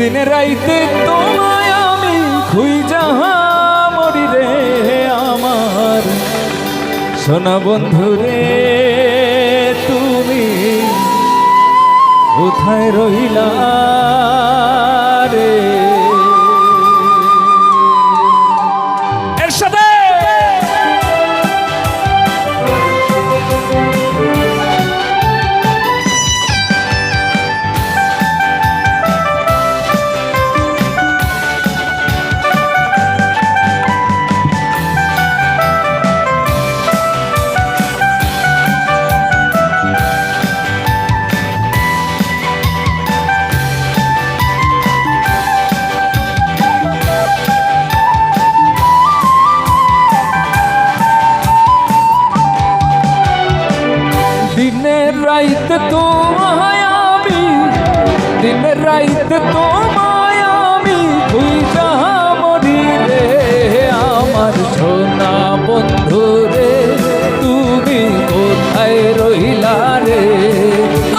দিনে রাইতে তোমায় আমি খুঁজা মরি রে আমার সোনা বন্ধু রে তুমি কোথায় রইলা রে এর সাথে দিনের রাইতে তোমায় আমি দিনের রাইতে তোমায় আমি খুঁজা মরি রে আমার সোনা বন্ধু রে তুমি কোথায় রইলা রে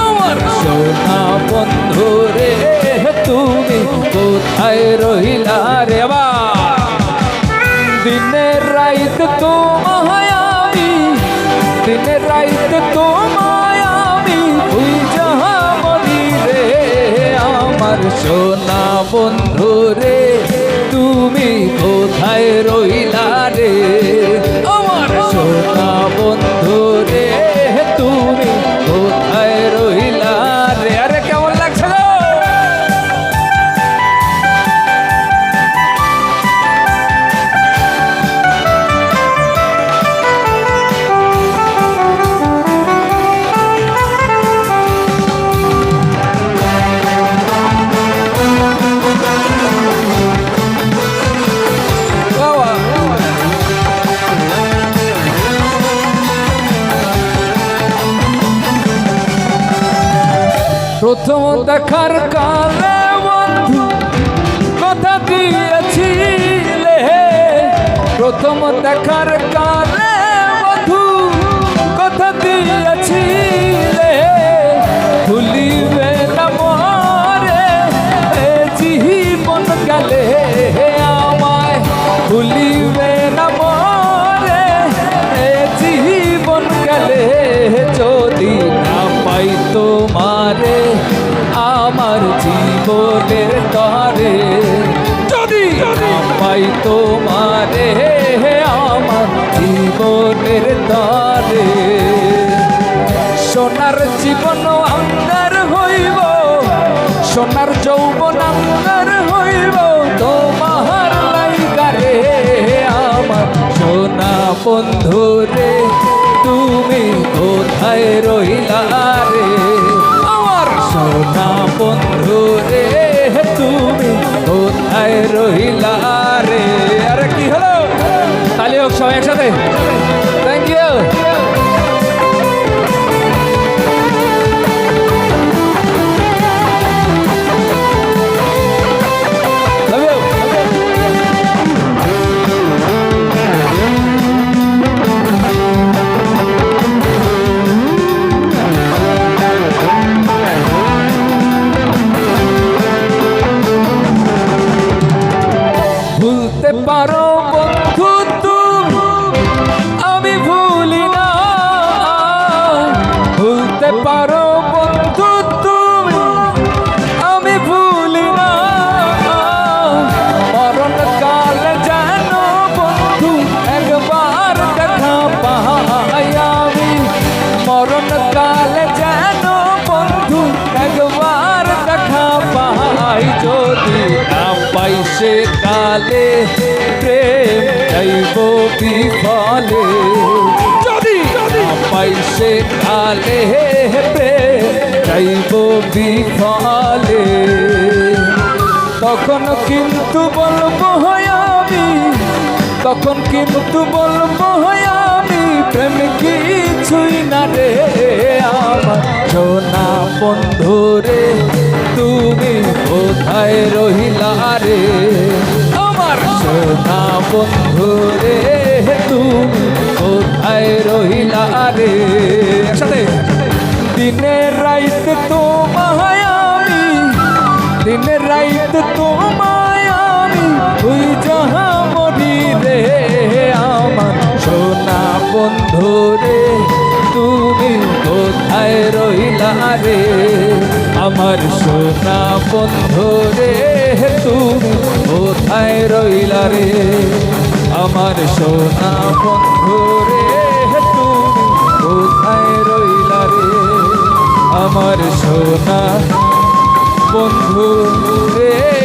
আমার সোনা বন্ধু রে তুমি কোথায় রইলা রে আবার দিনের রাইতে তোমায় আমি দিনের রাইতে তোমায় আমি খুঁজা মরি রে আমার সোনা বন্ধু রে তুমি কোথায় রইলা রে আমার সোনা বন্ধু রে তুমি কোথায় রইলা রে আরে কেমন লাগছে গো প্রথম দেখার কালে বন্ধু কথা দিয়েছিলে প্রথম দেখার কালে বন্ধু কথা দিয়েছিলে ভুলিবে না মরে জীবন গেলে আমায় ভুলিবে না মরে জীবন গেলে যদি না পাই তোমারে আমার জীবনের তরে যদি না পাই তোমারে আমার জীবনের তরে সোনার জীবন আন্দার হইব সোনার যৌবন আন্দার হইব তোমার লাইগা রে আমার সোনা বন্ধু রে তুমি কোথায় রইলা রে আমার সোনা বন্ধু রে তুমি কোথায় রইলা রে আরে কি হলো তালি হোক সবাই একসাথে থ্যাংক ইউ ভুলতে পারো বন্ধু তুমি আমি ভুলি না ভুলতে পারো বন্ধু তুমি আমি ভুলি না মরণ কাল যেন বন্ধু একবার দেখা পাই আমি মরণ কাল যেন বন্ধু একবার দেখা পাই যদি না পাই সে কালে প্রেম যাইব বিফলে যদি না পাই সে কালে প্রেম যাইব বিফলে তখন কিন্তু বলবো আমি তখন কিন্তু বলবো আমি প্রেম কিছুই না রে আমার সোনা বন্ধু রে তুমি কোথায় রহিলা রে আমার সোনা বন্ধু রে তুমি কোথায় রহিলা রে একসাথে দিনের রাইতে তোমায় আমি দিন রাইত তোমায় আমি ওই যাহা মরি রে আমার সোনা বন্ধু রে তুমি কোথায় রইলা রে আমার সোনা বন্ধু রে তুমি কোথায় রইলা রে আমার সোনা বন্ধু রে তুমি কোথায় রইলা রে আমার সোনা বন্ধু রে